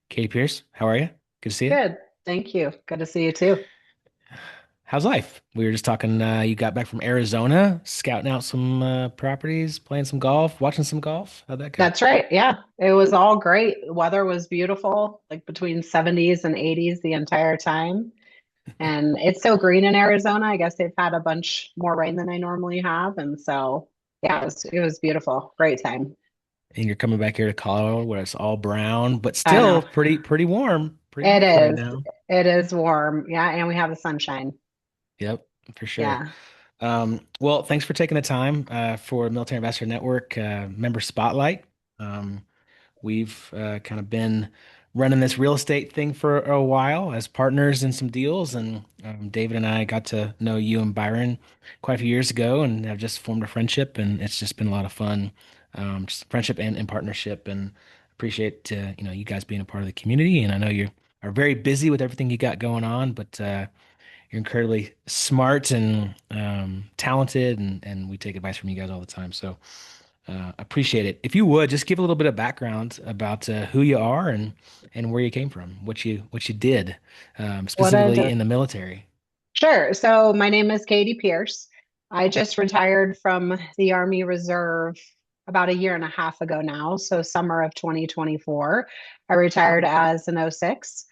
Katie Pierce, how are you? Good to see you. Good. Thank you. Good to see you too. How's life? We were just talking, you got back from Arizona, scouting out some properties, playing some golf, watching some golf. How'd that go? That's right. Yeah. It was all great. Weather was beautiful, like between 70s and 80s the entire time. And it's so green in Arizona. I guess they've had a bunch more rain than I normally have. And so, yeah, it was beautiful. Great time. And you're coming back here to Colorado where it's all brown, but I still know. pretty It warm for right is. now. It is warm. Yeah. And we have the sunshine. Yep, for sure. Yeah. Well, thanks for taking the time for Military Investor Network Member Spotlight. Um, We've kind of been running this real estate thing for a while as partners in some deals, and David and I got to know you and Byron quite a few years ago, and have just formed a friendship, and it's just been a lot of fun, just friendship and partnership, and appreciate you guys being a part of the community. And I know you are very busy with everything you got going on, but you're incredibly smart and talented, and we take advice from you guys all the time. So. Appreciate it. If you would just give a little bit of background about who you are and where you came from, what you did, What I specifically do. in the military. Sure. So my name is Katie Pierce. I just retired from the Army Reserve about a year and a half ago now. So summer of 2024, I retired as an O6.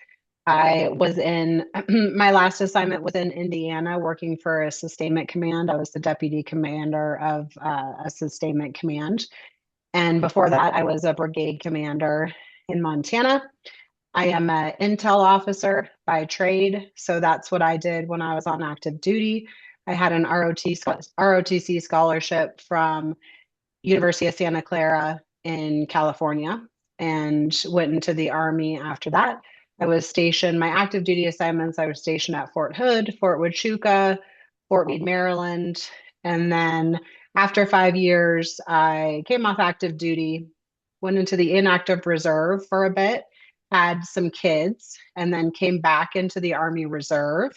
I was in my last assignment was in Indiana working for a sustainment command. I was the deputy commander of a sustainment command. And before that, I was a brigade commander in Montana. I am an intel officer by trade. So that's what I did when I was on active duty. I had an ROTC scholarship from University of Santa Clara in California and went into the Army after that. I was stationed, my active duty assignments, I was stationed at Fort Hood, Fort Huachuca, Fort Meade, Maryland. And then after 5 years, I came off active duty, went into the inactive reserve for a bit, had some kids, and then came back into the Army Reserve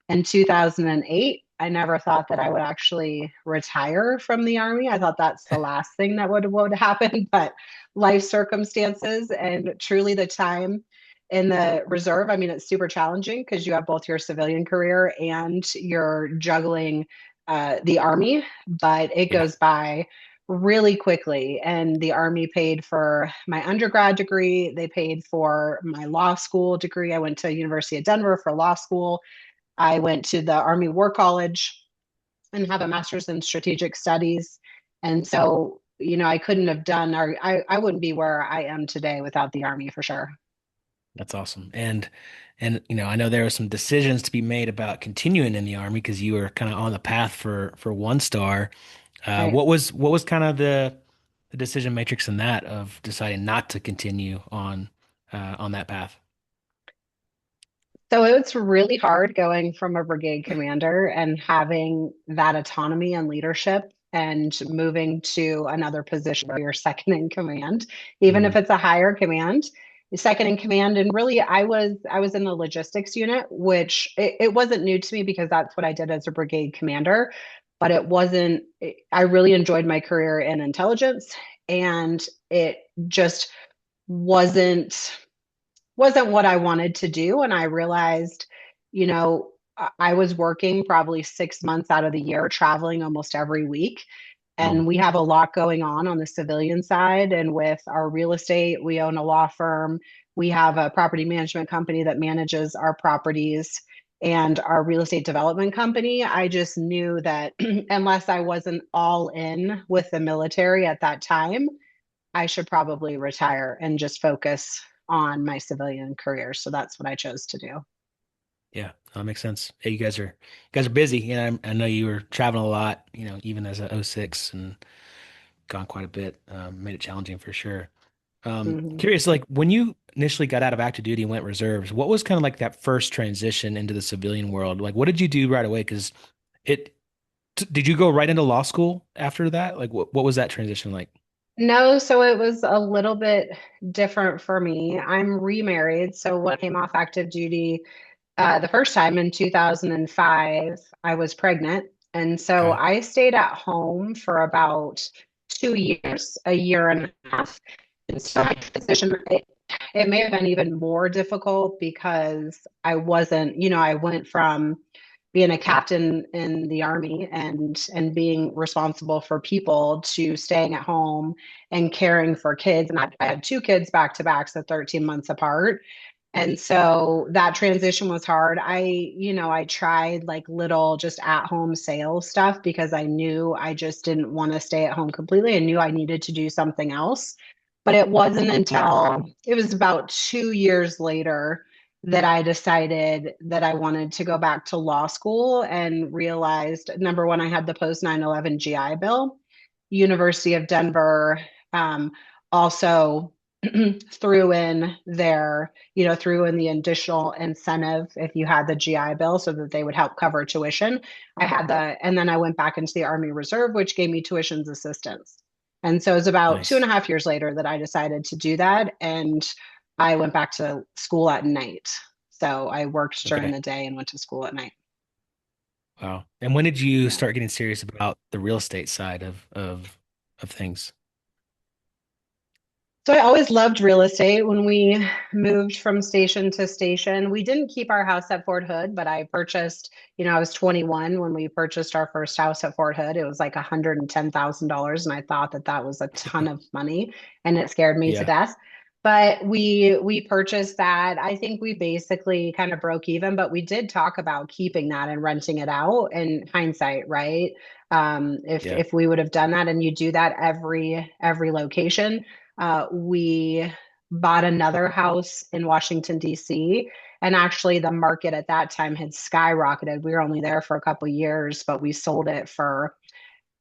in 2008. I never thought that I would actually retire from the Army. I thought that's the last thing that would happen, but life circumstances and truly the time in the reserve. I mean, it's super challenging because you have both your civilian career and you're juggling the Army, but it Yeah, goes by really quickly. And the Army paid for my undergrad degree. They paid for my law school degree. I went to University of Denver for law school. I went to the Army War College and have a master's in strategic studies. And so, I couldn't have done, or I wouldn't be where I am today without the Army for sure. that's awesome. And I know there are some decisions to be made about continuing in the Army because you were kind of on the path for 1 star. Right. What was kind of the decision matrix in that of deciding not to continue on that path? So it's really hard going from a brigade commander and having that autonomy and leadership and moving to another position where you're second in command, even if Mm, it's a higher command, second in command. And really, I was in the logistics unit, which it wasn't new to me because that's what I did as a brigade commander, but it wasn't, I really enjoyed my career in intelligence and it just wasn't what I wanted to do. And I realized, you know, I was working probably 6 months out of the year, traveling almost every week. mm. And we have a lot going on the civilian side. And with our real estate, we own a law firm. We have a property management company that manages our properties and our real estate development company. I just knew that unless I wasn't all in with the military at that time, I should probably retire and just focus on my civilian career. So that's what I chose to do. Yeah, that makes sense. Hey, you guys are busy. I know you were traveling a lot, even as a '06 and gone quite a bit. Made it challenging for sure. Mhm. Curious, like when you initially got out of active duty and went reserves, what was kind of like that first transition into the civilian world? Like, what did you do right away? Because it, did you go right into law school after that? Like, what was that transition like? No, so it was a little bit different for me. I'm remarried. So when I came off active duty the first time in 2005, I was pregnant. And so Okay. I stayed at home for about 2 years, a year and a half. And so I transitioned. it may have been even more difficult because I wasn't, I went from being a captain in the army and being responsible for people to staying at home and caring for kids. And I had two kids back to back, so 13 months apart. And so that transition was hard. I tried like little just at home sales stuff because I knew I just didn't want to stay at home completely. I knew I needed to do something else. But it wasn't until it was about 2 years later that I decided that I wanted to go back to law school and realized number one, I had the post 9/11 GI Bill. University of Denver also threw in threw in the additional incentive if you had the GI Bill so that they would help cover tuition. And then I went back into the Army Reserve, which gave me tuitions assistance. And so it was about two and Nice. a half years later that I decided to do that. And I went back to school at night. So I worked during Okay. the day and went to school at night. Wow. And when did you Yeah. start getting serious about the real estate side of things? So I always loved real estate. When we moved from station to station, we didn't keep our house at Fort Hood, but I purchased, I was 21 when we purchased our first house at Fort Hood. It was like $110,000, and I thought that that was a ton of money, and it scared me to Yeah. death. But we purchased that. I think we basically kind of broke even, but we did talk about keeping that and renting it out. In hindsight, right? Yeah. If we would have done that, and you do that every location, we bought another house in Washington, D.C. And actually, the market at that time had skyrocketed. We were only there for a couple of years, but we sold it for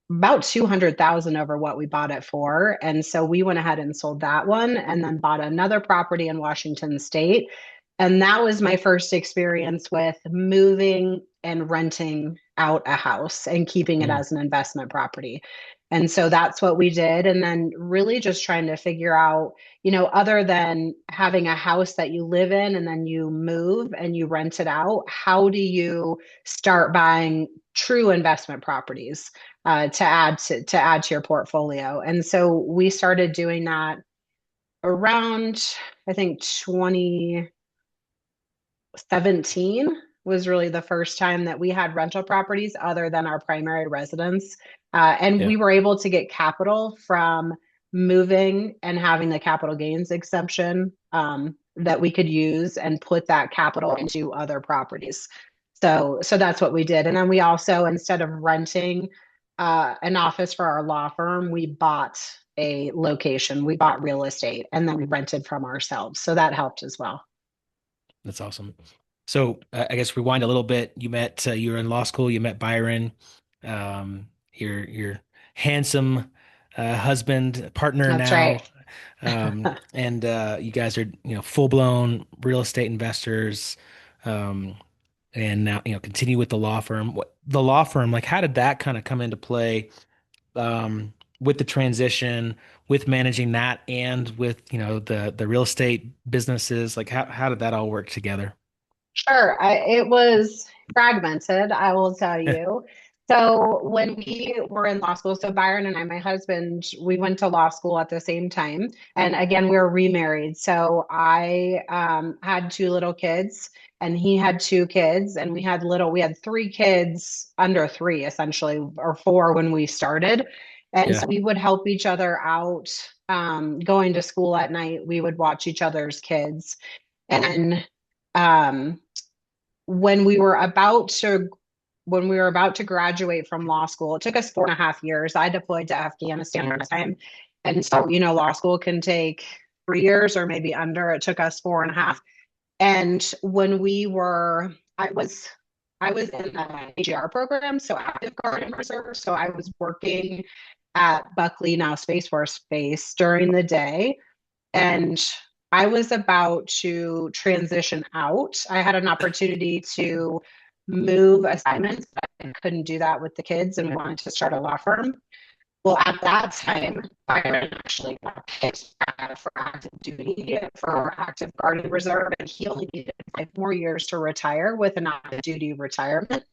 about 200,000 over what we bought it for. And so we went ahead and sold that one and then bought another property in Washington State. And that was my first experience with moving and renting out a house and keeping it Mm. as an investment property. And so that's what we did. And then really just trying to figure out, other than having a house that you live in and then you move and you rent it out, how do you start buying true investment properties to add to your portfolio? And so we started doing that around, I think, 2017 was really the first time that we had rental properties other than our primary residence. And Yeah. we were able to get capital from moving and having the capital gains exemption that we could use and put that capital into other properties. So that's what we did. And then we also, instead of renting an office for our law firm, we bought a location, we bought real estate, and then we rented from ourselves. So that helped as well. That's awesome. So I guess rewind a little bit. You were in law school. You met Byron, your handsome husband, partner That's right. now, and you guys are full blown real estate investors, um, and now continue with the law firm. The law firm, like, how did that kind of come into play with the transition, with managing that, and with the real estate businesses? Like, how did that all work together? Sure. It was fragmented, I will tell you. So when we were in law school, so Byron and I, my husband, we went to law school at the same time. And again, we were remarried. So I had two little kids and he had two kids and we had three kids under three, essentially, or four when we started. And Yeah. so we would help each other out going to school at night. We would watch each other's kids. And um, when we were about to graduate from law school, it took us 4.5 years. I deployed to Afghanistan at the time. And so, law school can take 3 years or maybe under. It took us 4.5. And when we were, I was in the AGR program, so active guard and reserve. So I was working at Buckley, now Space Force Base, during the day. And I was about to transition out. I had an opportunity to move assignments, but I couldn't do that with the kids, and we wanted to start a law firm. Well, at that time, Byron actually got picked for active duty for active guard and reserve, and he only needed 5 more years to retire with an active duty retirement.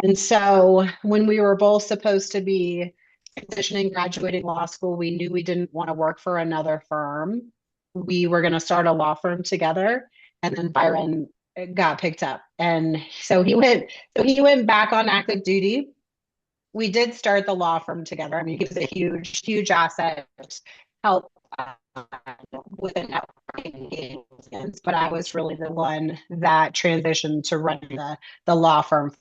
And so when we were both supposed to be transitioning, graduating law school, we knew we didn't want to work for another firm. we were going to start a law firm together, and then Byron got picked up, and so he went back on active duty. We did start the law firm together. I mean, he was a huge asset, help with the networking engagements, but I was really the one that transitioned to running the law firm.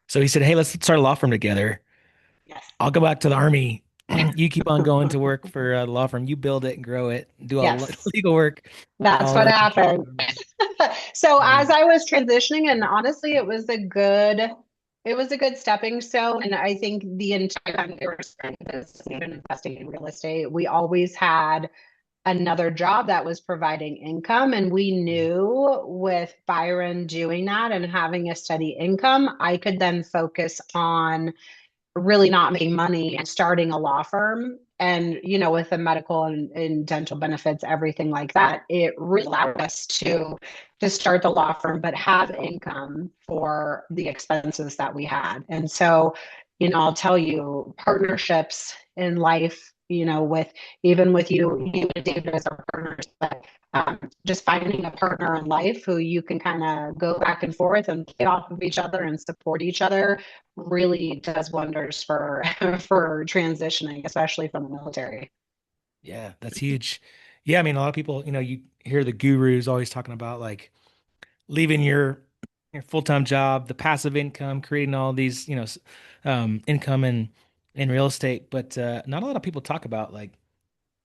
So he said, "Hey, let's start a law firm together. Yes, I'll go back to the army. You keep on going to work for the law firm. You build it and grow it, do all the yes, legal work. that's I'll what keep happened. going." So as Nice. I was transitioning, and honestly, it was a good stepping stone. And I think the entire time we were spending this, even investing in real estate, we always had another job that was providing income. And we knew with Byron doing that and having a steady income, I could then focus on really not making money and starting a law firm. And, with the medical and dental benefits, everything like that, it really allowed us to start the law firm, but have income for the expenses that we had. And so, I'll tell you, partnerships in life, with you and David as our partners, but just finding a partner in life who you can kind of go back and forth and play off of each other and support each other really does wonders for for transitioning, especially from the military. Yeah, that's huge. Yeah, I mean, a lot of people, you hear the gurus always talking about like leaving your full-time job, the passive income, creating all these, income in real estate, but not a lot of people talk about like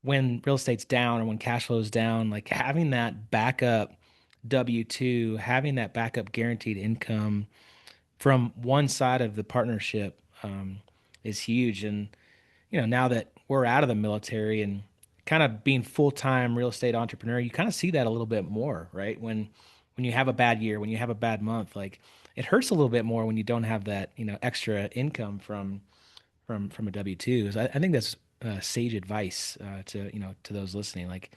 when real estate's down or when cash flow's down, like having that backup W-2, having that backup guaranteed income from one side of the partnership is huge. And now that we're out of the military and kind of being full-time real estate entrepreneur, you kind of see that a little bit more, right? When you have a bad year, when you have a bad month, like it hurts a little bit more when you don't have that, extra income from a W-2. So I think that's sage advice to those listening. Like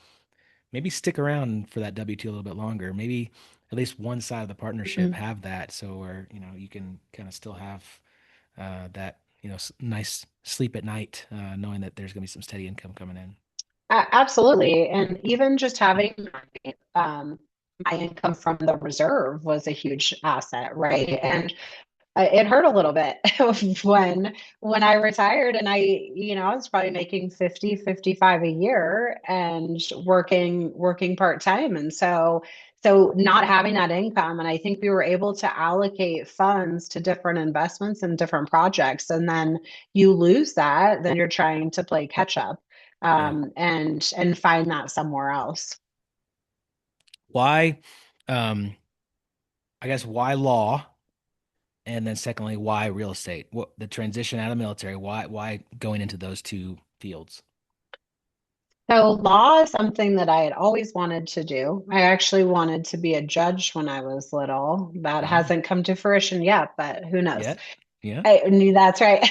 maybe stick around for that W-2 a little bit longer. Maybe at least one side of the partnership Mhm. have that, so where you can kind of still have that nice sleep at night, knowing that there's gonna be some steady income coming in. Absolutely. And even just having my income from the reserve was a huge asset, right? And it hurt a little bit when I retired, and I was probably making 50, 55 a year and working part-time. And so not having that income, and I think we were able to allocate funds to different investments and different projects. And then you lose that, then you're trying to play catch up, Yeah. and find that somewhere else. Why, um, I guess why law? And then secondly, why real estate? What the transition out of military? Why going into those two fields? So law is something that I had always wanted to do. I actually wanted to be a judge when I was little. That Oh, hasn't come to fruition yet, but who knows? yeah, yeah. I knew that's right.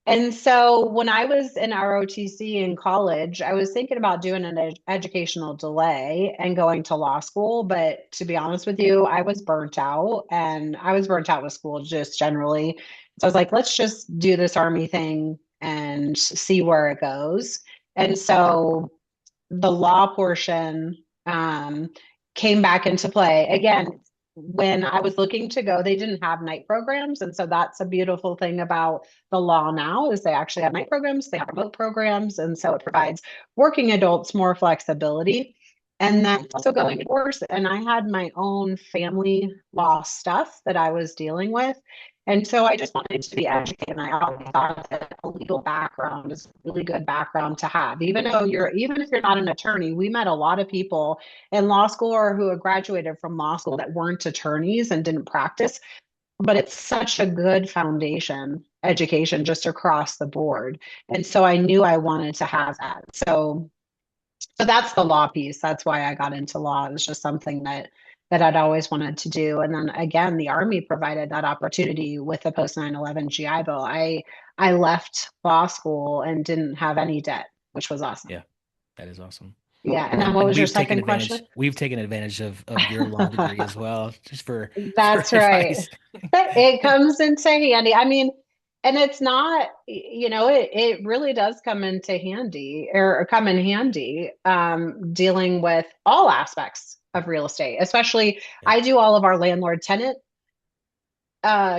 And so when I was in ROTC in college, I was thinking about doing an educational delay and going to law school. But to be honest with you, I was burnt out, and I was burnt out with school just generally. So I was like, let's just do this army thing and see where it goes. And so the law portion um, came back into play again when I was looking to go. They didn't have night programs, and so that's a beautiful thing about the law now is they actually have night programs, they have remote programs, and so it provides working adults more flexibility. And then also going to course, and I had my own family law stuff that I was dealing with. And so I just wanted to be educated. And I always thought that a legal background is a really good background to have. Even if you're not an attorney, we met a lot of people in law school or who had graduated from law school that weren't attorneys and didn't practice. But it's such a good foundation education just across the board. And so I knew I wanted to have that. So that's the law piece. That's why I got into law. It was just something that I'd always wanted to do. And then again, the Army provided that opportunity with the post 9/11 GI Bill. I left law school and didn't have any debt, which was awesome. Yeah, that is awesome. Yeah. And then And what and was your second question? we've taken advantage of your law degree as well, just for That's right. advice. It comes into handy. I mean, And it's not, it really does come into handy or come in handy dealing with all aspects of real estate, especially Yeah, I do all of our landlord tenant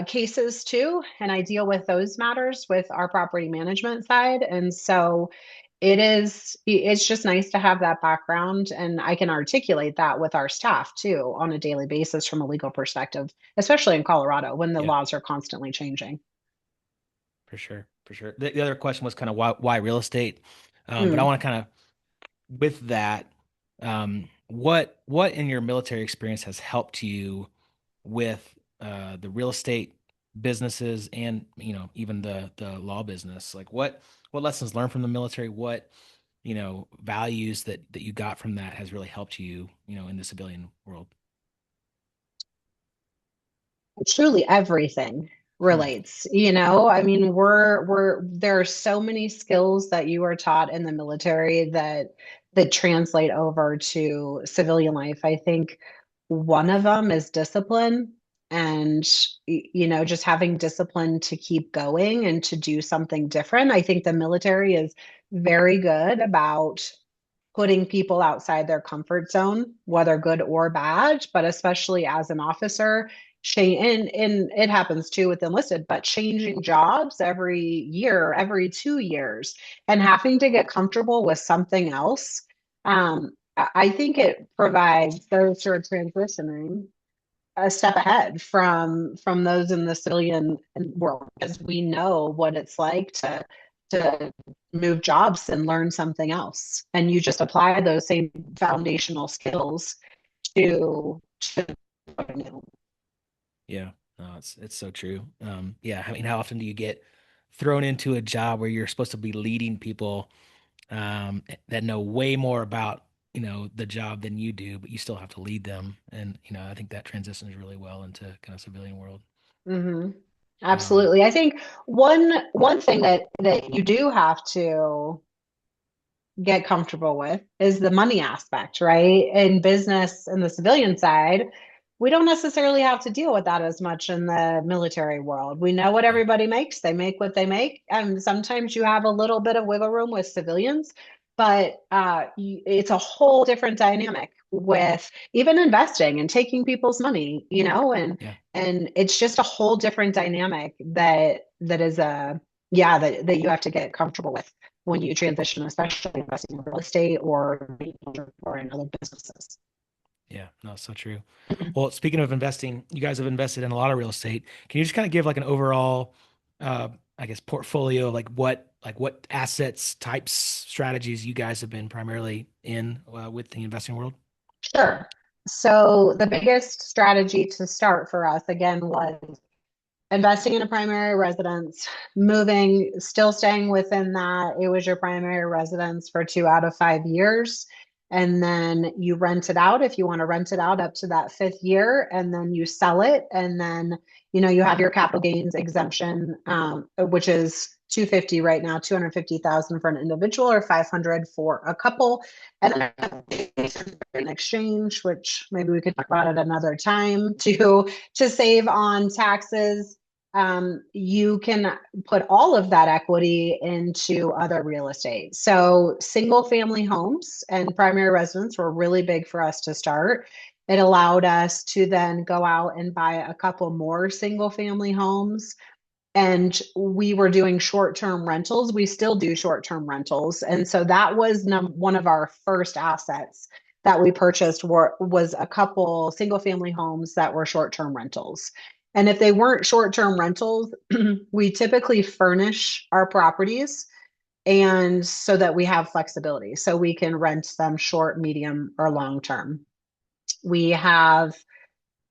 cases too, and I deal with those matters with our property management side. And so it's just nice to have that background, and I can articulate that with our staff too on a daily basis from a legal perspective, especially in Colorado when the yeah, laws are constantly changing. for sure, for sure. The other question was kind of why real estate, but I Mm. want to kind of with that, what in your military experience has helped you with the real estate businesses and even the law business? Like what lessons learned from the military? What values that you got from that has really helped you in the civilian world? Truly everything Hmm. relates, I mean, there are so many skills that you are taught in the military that translate over to civilian life. I think one of them is discipline, and just having discipline to keep going and to do something different. I think the military is very good about putting people outside their comfort zone, whether good or bad, but especially as an officer, and it happens too with enlisted, but changing jobs every year, every 2 years, and having to get comfortable with something else. I think it provides those who are transitioning a step ahead from those in the civilian world, because we know what it's like to move jobs and learn something else, and you just apply those same foundational skills to new. Yeah, no, it's so true. Yeah, I mean, how often do you get thrown into a job where you're supposed to be leading people that know way more about the job than you do, but you still have to lead them, and I think that transitions really well into kind of civilian world. Hmm. Um, Absolutely. I think one thing that you do have to get comfortable with is the money aspect, right? In business, in the civilian side, we don't necessarily have to deal with that as much in the military world. We know what yeah, everybody makes, they make what they make. And sometimes you have a little bit of wiggle room with civilians, but it's a whole different dynamic with even investing and taking people's money, yeah. and it's just a whole different dynamic that is a yeah that you have to get comfortable with when you transition, especially investing in real estate or in other businesses. Yeah, no, so true. Well, speaking of investing, you guys have invested in a lot of real estate. Can you just kind of give like an overall, I guess, portfolio of like what assets, types, strategies you guys have been primarily in with the investing world? Sure. So the biggest strategy to start for us again was investing in a primary residence, moving, still staying within that. It was your primary residence for 2 out of 5 years. And then you rent it out if you want to rent it out up to that fifth year, and then you sell it. And then, you have your capital gains exemption, which is 250 right now, 250,000 for an individual or 500 for a couple. And then an exchange, which maybe we could talk about at another time to save on taxes. You can put all of that equity into other real estate. So, single family homes and primary residence were really big for us to start. It allowed us to then go out and buy a couple more single family homes. And we were doing short term rentals. We still do short term rentals. And so that was one of our first assets that we purchased was a couple single family homes that were short term rentals. And if they weren't short term rentals, we typically furnish our properties, and so that we have flexibility. So we can rent them short, medium, or long term. We have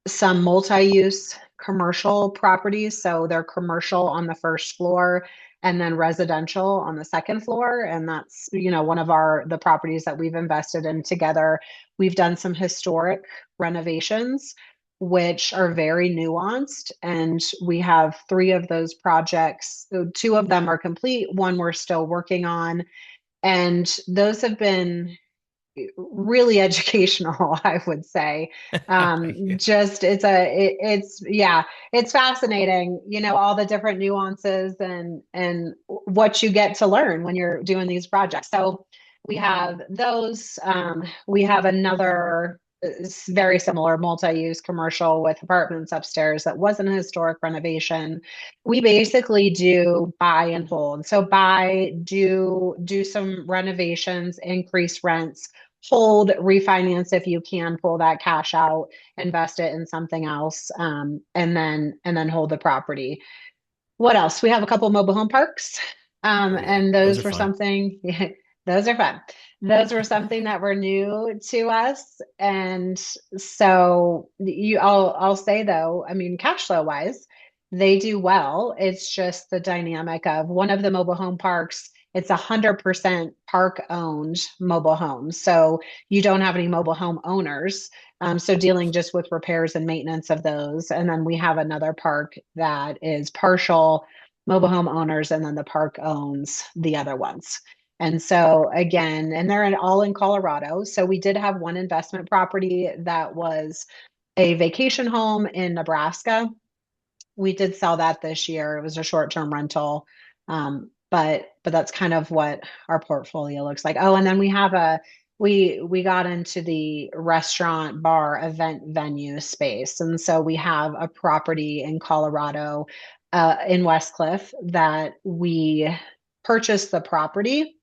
some multi-use commercial properties. So they're commercial on the first floor and then residential on the second floor. And that's, one of the properties that we've invested in together. We've done some historic renovations, which are very nuanced. And we have three of those projects. So two of them are complete, one we're still working on. And those have been really educational, I would say. Yeah. Just it's yeah, it's fascinating, all the different nuances and what you get to learn when you're doing these projects. So we have those. We have another very similar multi-use commercial with apartments upstairs that wasn't a historic renovation. We basically do buy and hold. So buy, do some renovations, increase rents, hold, refinance if you can, pull that cash out, invest it in something else, and then hold the property. What else? We have a couple mobile home parks, Oh yeah, and those are those were fun. something. Those are fun. Those were something that were new to us, and so I'll say though, I mean, cash flow wise, they do well. It's just the dynamic of one of the mobile home parks. It's 100% park owned mobile homes, so you don't have any mobile home owners. So dealing just with repairs and maintenance of those. And then we have another park that is partial mobile home owners, and then the park owns the other ones. And so again, and all in Colorado. So we did have one investment property that was a vacation home in Nebraska. We did sell that this year. It was a short-term rental. But that's kind of what our portfolio looks like. Oh, and then we got into the restaurant bar event venue space. And so we have a property in Colorado, in West Cliff, that we purchased the property,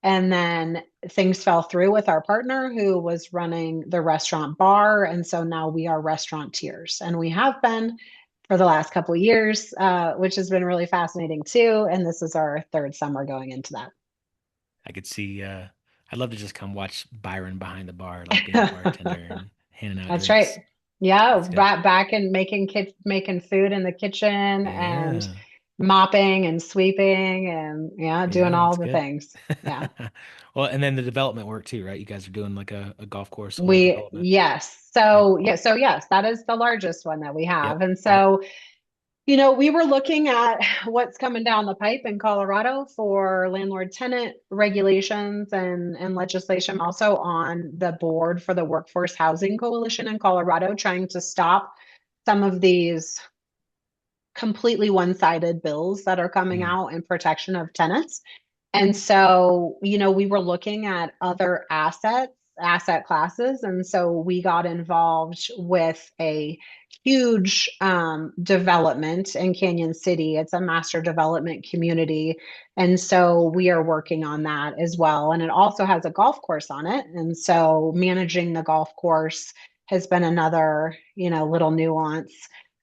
and then things fell through with our partner who was running the restaurant bar. And so now we are restaurateurs, and we have been for the last couple of years, which has been really fascinating too. And this is our third summer going into I could see. I'd love to just come watch Byron behind the bar, like being a bartender that. and handing out That's right. drinks. Yeah, That's good. back and making food in the kitchen and Yeah, mopping and sweeping and yeah, doing yeah, all that's the good. things. Yeah. Well, and then the development work too, right? You guys are doing like a golf course whole development. Yes. Yep, So yes, that is the largest one that we yep, have. And yep. so, we were looking at what's coming down the pipe in Colorado for landlord tenant regulations and legislation, also on the board for the Workforce Housing Coalition in Colorado, trying to stop some of these completely one-sided bills that are coming Mm, out in protection of tenants. And so, we were looking at other asset classes. And so we got involved with a huge development in Canyon City. It's a master development community. And so we are working on that as well. And it also has a golf course on it. And so managing the golf course has been another, little nuance.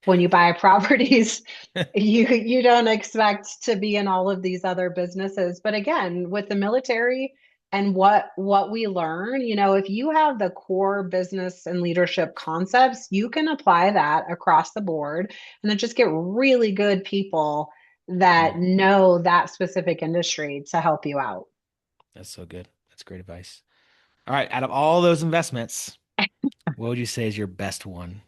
When you buy properties, you don't expect to be in all of these other businesses. But again, with the military and what we learn, if you have the core business and leadership concepts, you can apply that across the board and then just get really good people that mm, know that specific industry to help you out. that's so good. That's great advice. All right, out of all those investments, what would you say is your best one?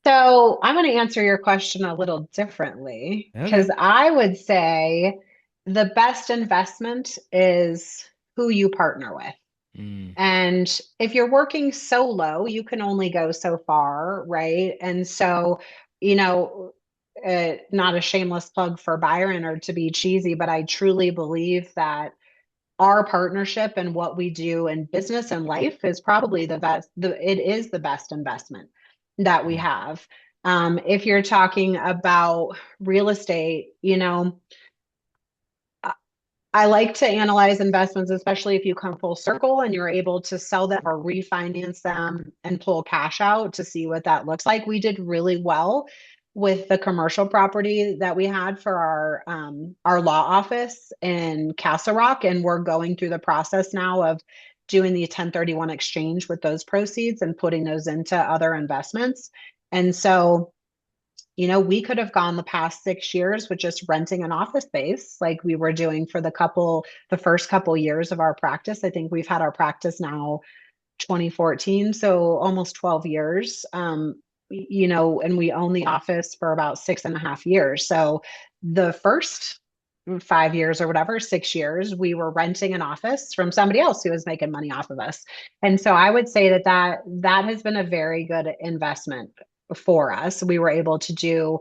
So I'm going to answer your question a little differently, because Okay. I would say the best investment is who you partner with. Mm, And if you're working solo, you can only go so far, right? And so, you know, not a shameless plug for Byron or to be cheesy, but I truly believe that our partnership and what we do in business and life is probably the best. It is the best investment that we mm, have. If you're talking about real estate, I like to analyze investments, especially if you come full circle and you're able to sell them or refinance them and pull cash out to see what that looks like. We did really well with the commercial property that we had for our law office in Castle Rock, and we're going through the process now of doing the 1031 exchange with those proceeds and putting those into other investments. And so we could have gone the past 6 years with just renting an office space like we were doing for the first couple years of our practice. I think we've had our practice now 2014, so almost 12 years. And we own the office for about 6.5 years. So the first 5 years or whatever, 6 years, we were renting an office from somebody else who was making money off of us. And so I would say that has been a very good investment for us. We were able to do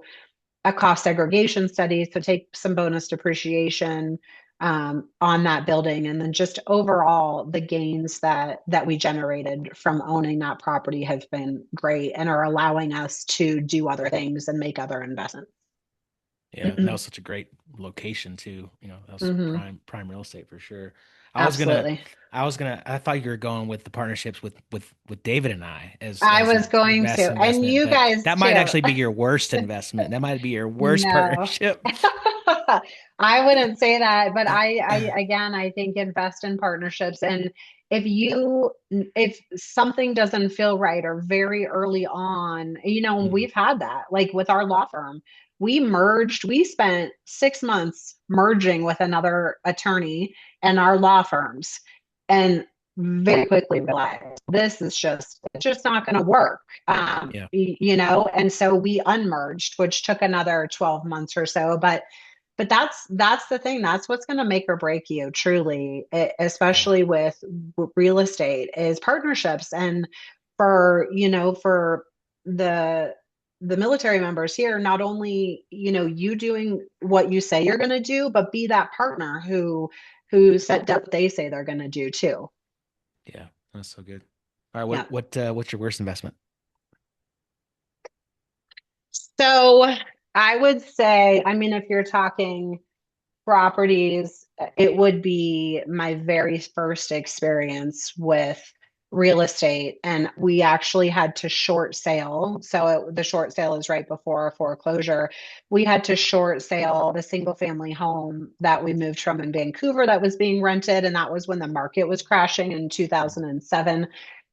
a cost segregation study, so take some bonus depreciation on that building, and then just overall the gains that we generated from owning that property have been great and are allowing us to do other things and make other investments. Yeah, and that was such a great location too. That was Hmm. prime real estate for sure. I was gonna, Absolutely. I thought you were going with the partnerships with David and I I as was your going best to, and investment, you but guys that might too. actually be your worst investment. That might be your worst No. partnership. I wouldn't say that, but I again, I think invest in partnerships. And if something doesn't feel right or very early on, Mm, we've had that, like with our law firm, we spent 6 months merging with another attorney and our law firms, and very quickly realized it's just not going to work. yeah, And so we unmerged, which took another 12 months or so. But that's the thing. That's what's going to make or break you, truly, yeah, especially with real estate, is partnerships. And for the the military members here, not only you doing what you say you're going to do, but be that partner who said what they say they're going to do too. yeah. That's so good. All right, Yeah. what's your worst investment? So I would say, I mean, if you're talking properties, it would be my very first experience with real estate. And we actually had to short sale. So the short sale is right before a foreclosure. We had to short sale the single family home that we moved from in Vancouver that was being rented. And that was when the market was crashing in 2007.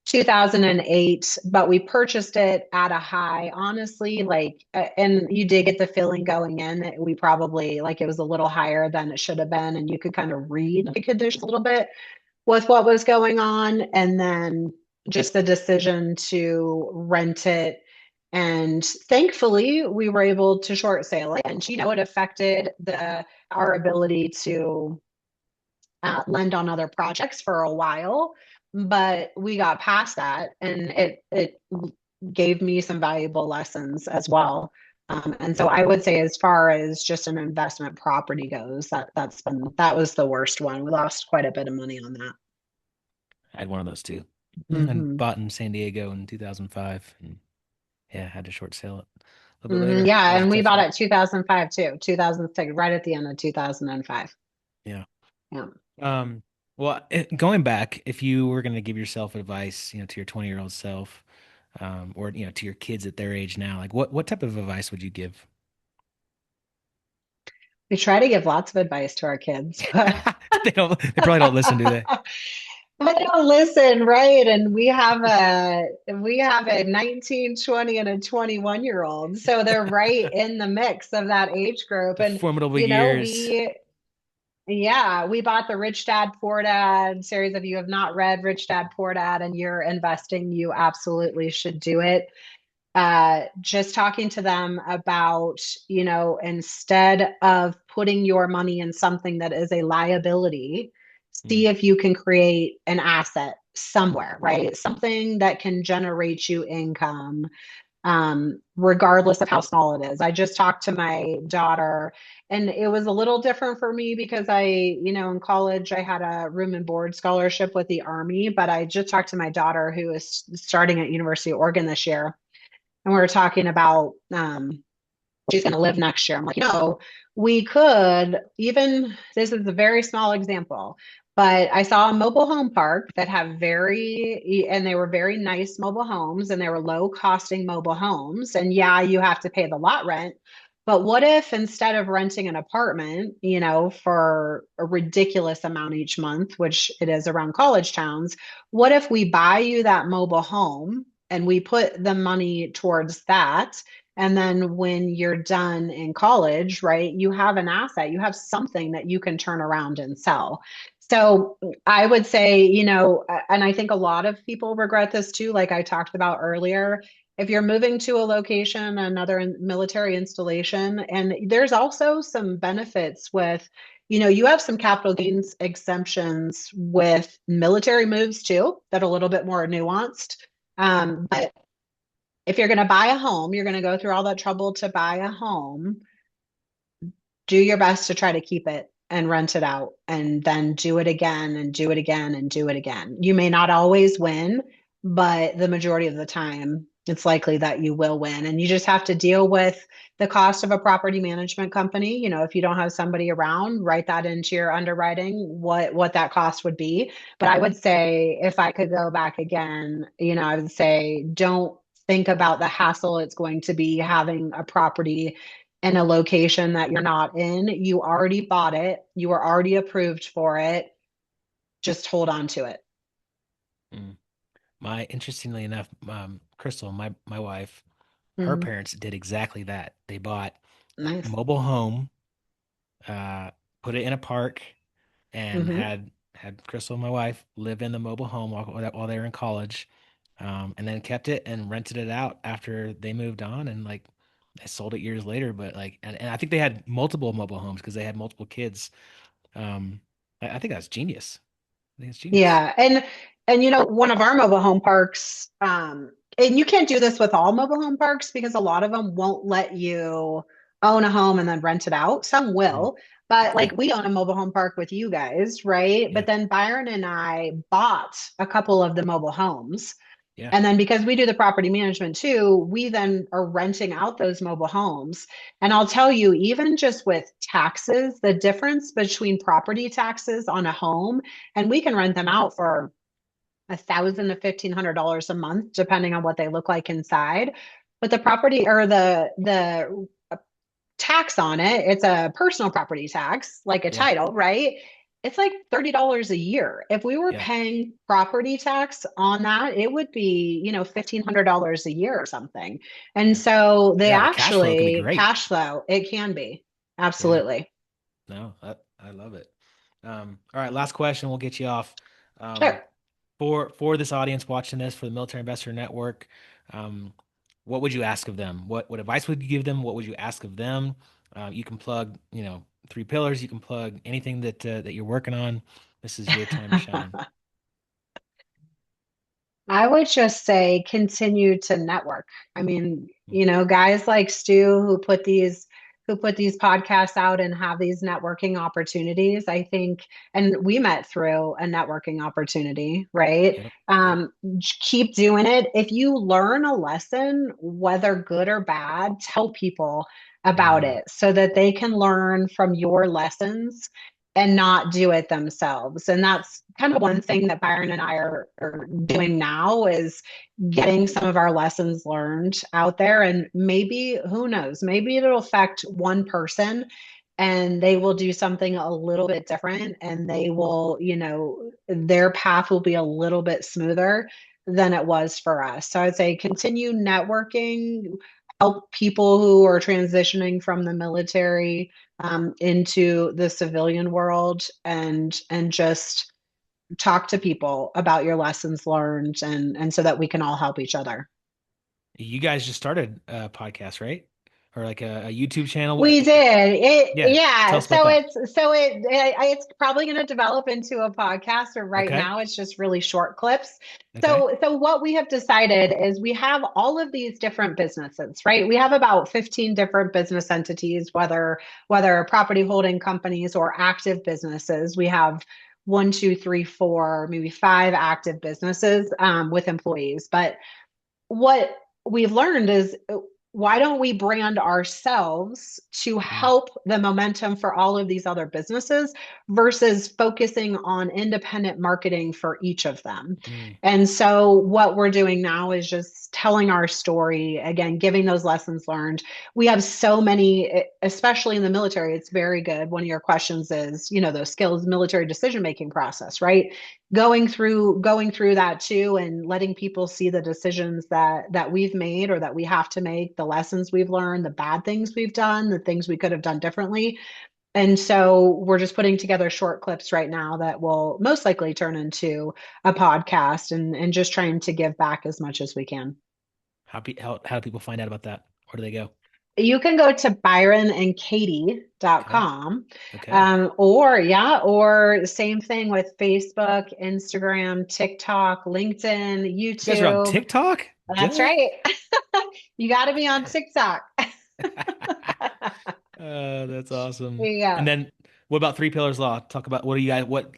2008, but we purchased it at a high, honestly, like, and you did get the feeling going in that we probably, like, it was a little higher than it should have been. And you could kind of read the conditions a little bit with what was going on. And then just the decision to rent it. And thankfully, we were able to short sale it. And, it affected our ability to lend on other projects for a while, but we got past that, and it gave me some valuable lessons as well. And so Yeah, I would say, as far as just an investment property goes, that was the worst one. We lost quite a bit of money on that. I had one of those too. And Hmm. bought in San Diego in 2005, and yeah, had to short sale it a little bit Hmm. later. That Yeah, was a and we tough bought one. it 2005 too, 2006, right at the end of 2005. Yeah. Yeah. Um, well, going back, if you were going to give yourself advice, to your 20-year-old self, or to your kids at their age now, like what type of advice would you give? We try to give lots of advice to our kids, but They probably don't listen, do they? I don't listen, right? And we have a 19, 20, and a 21-year-old. So they're right in the mix of that age group. The And formidable you know, years. we yeah, we bought the Rich Dad Poor Dad series. If you have not read Rich Dad Poor Dad and you're investing, you absolutely should do it. Just talking to them about, instead of putting your money in something that is a liability, Mm, see if you can create an asset somewhere, right? Something that can generate you income, regardless of how small it is. I just talked to my daughter, and it was a little different for me because in college, I had a room and board scholarship with the Army, but I just talked to my daughter who is starting at University of Oregon this year, and we were talking about she's going to live next year. I'm like, we could even, this is a very small example, but I saw a mobile home park that and they were very nice mobile homes, and they were low costing mobile homes. And yeah, you have to pay the lot rent. But what if, instead of renting an apartment, for a ridiculous amount each month, which it is around college towns, what if we buy you that mobile home and we put the money towards that? And then when you're done in college, right, you have an asset, you have something that you can turn around and sell. So I would say, and I think a lot of people regret this too, like I talked about earlier, if you're moving to a location, another military installation, and there's also some benefits with, you have some capital gains exemptions with military moves too, that are a little bit more nuanced. But if you're going to buy a home, you're going to go through all that trouble to buy a home, do your best to try to keep it and rent it out and then do it again and do it again and do it again. You may not always win, but the majority of the time, it's likely that you will win. And you just have to deal with the cost of a property management company. If you don't have somebody around, write that into your underwriting, what that cost would be. But I would say if I could go back again, I would say don't think about the hassle it's going to be having a property in a location that you're not in. You already bought it. You were already approved for it. Just hold on to it. Mm. Interestingly enough, Crystal, my wife, her Mm, parents did exactly that. They bought a nice. mobile home, uh, put it in a park, and Hmm. had Crystal, my wife, live in the mobile home while they were in college, and then kept it and rented it out after they moved on, and like they sold it years later. But like, and I think they had multiple mobile homes because they had multiple kids. Um, I think that's genius. I think it's genius. Yeah. And one of our mobile home parks, and you can't do this with all mobile home parks because a lot of them won't let you own a home and then rent it out. Some Mm. will, but Yeah, like we own a mobile home park with you guys, right? yeah, But then Byron and I bought a couple of the mobile homes. yeah, And then because we do the property management too, we then are renting out those mobile homes. And I'll tell you, even just with taxes, the difference between property taxes on a home, and we can rent them out for $1,000 to $1,500 a month, depending on what they look like inside. But the property or the tax on it, it's a personal property tax, like a yeah, title, right? It's like $30 a year. If we were yeah, paying property tax on that, it would be, $1,500 a year or something. And yeah. so they Yeah, the cash flow can be actually great. cash flow, it can be. Yeah, Absolutely. no, I love it. All right, last question. We'll get you off. Um, Sure. for this audience watching this for the Military Investor Network, um, what would you ask of them? What advice would you give them? What would you ask of them? You can plug, three pillars. You can plug anything that you're working on. This is your time to shine. I would just say continue to network. I mean, Mm. guys like Stu who put these podcasts out and have these networking opportunities, I think, and we met through a networking opportunity, right? Yep, yep, Keep doing it. If you learn a lesson, whether good or bad, tell people about mm, it so that they can learn from your lessons and not do it themselves. And that's kind of one thing that Byron and I are doing now is getting some of our lessons learned out there. And maybe, who knows, maybe it'll affect one person and they will do something a little bit different and they will, their path will be a little bit smoother than it was for us. So I'd say continue networking, help people who are transitioning from the military into the civilian world and just talk to people about your lessons learned and so that we can all help each other. You guys just started a podcast, right? Or like a YouTube channel? We did it. Yeah, tell Yeah. us about So that. it's probably going to develop into a podcast, but right Okay, now it's just really short clips. okay. So what we have decided is we have all of these different businesses, right? We have about 15 different business entities, whether property holding companies or active businesses. We have one, two, three, four, maybe five active businesses with employees. But what we've learned is why don't we brand ourselves to Mm, help the momentum for all of these other businesses versus focusing on independent marketing for each of them? mm, And so, what we're doing now is just telling our story again, giving those lessons learned. We have so many, especially in the military, it's very good. One of your questions is, those skills, military decision making process, right? Going through that too and letting people see the decisions that we've made or that we have to make, the lessons we've learned, the bad things we've done, the things we could have done differently. And so we're just putting together short clips right now that will most likely turn into a podcast and just trying to give back as much as we can. How do people find out about that? Where do they go? You can go to Okay. byronandkatie.com. Okay. Or yeah, or same thing with Facebook, Instagram, TikTok, LinkedIn, You guys are on YouTube. TikTok? That's Duh. right. You got to be on TikTok. That's awesome. Yeah. And then what about Three Pillars Law? Talk about what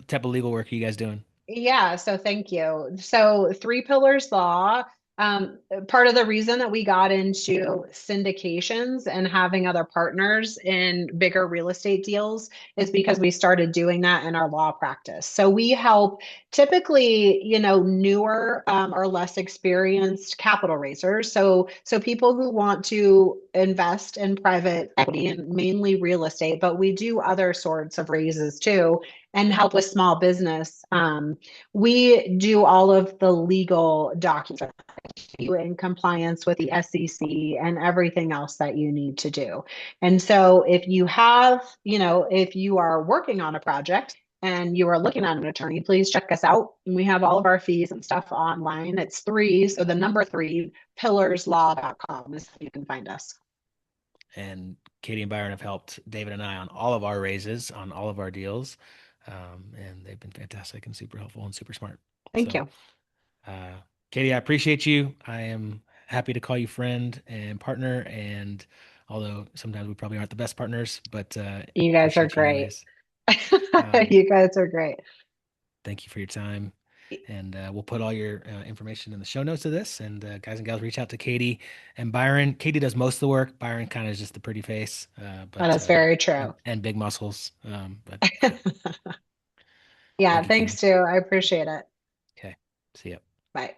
type of legal work are you guys doing? Yeah, so thank you. So, Three Pillars Law, um, part of the reason that we got into syndications and having other partners in bigger real estate deals is because we started doing that in our law practice. So, we help typically, newer or less experienced capital raisers. So people who want to invest in private equity and mainly real estate, but we do other sorts of raises too and help with small business. We do all of the legal documents in compliance with the SEC and everything else that you need to do. And so if you have, if you are working on a project and you are looking at an attorney, please check us out. We have all of our fees and stuff online. It's three. So the number three, pillarslaw.com is how you can find us. And Katie and Byron have helped David and I on all of our raises, on all of our deals. And they've been fantastic and super helpful and super smart. Thank So, you. uh, Katie, I appreciate you. I am happy to call you friend and partner. And although sometimes we probably aren't the best partners, but You guys are appreciate you great. anyways. Um, You guys are great. thank you for your time. And we'll put all your information in the show notes of this. And guys and gals, reach out to Katie and Byron. Katie does most of the work. Byron kind of is just the pretty face, That is very true. and big muscles. But Yeah, thank you, thanks Katie. too. I appreciate it. Okay, see ya. Bye.